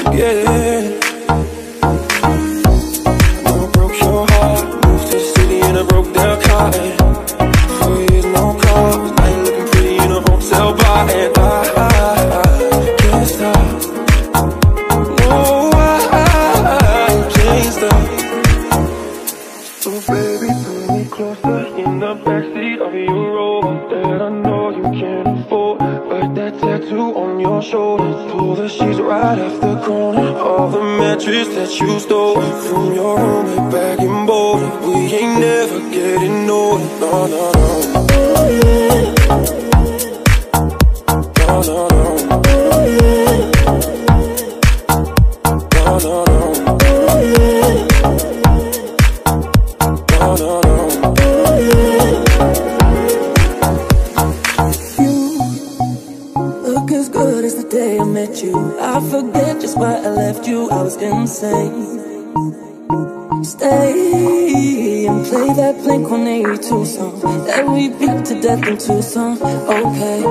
forget. I broke your heart, moved to the city in a broke down car. 4 years, no calls, now you looking pretty in a hotel bar. And I can't stop. No, I can't stop. So baby, pull me closer in the backseat of your Rover that I know you can't afford. But that tattoo on your shoulder, pull the sheets right off the corner of the mattress that you stole from your roommate back in Boulder. We ain't never getting older, no, no, no. Oh yeah. No, no, no. Oh yeah. No, no, no. Oh yeah. No, no, no. Oh yeah. You look as good as the day I met you. I forget just why I left you, I was insane. Stay and play that Blink-182 song that we beat to death in Tucson. Okay.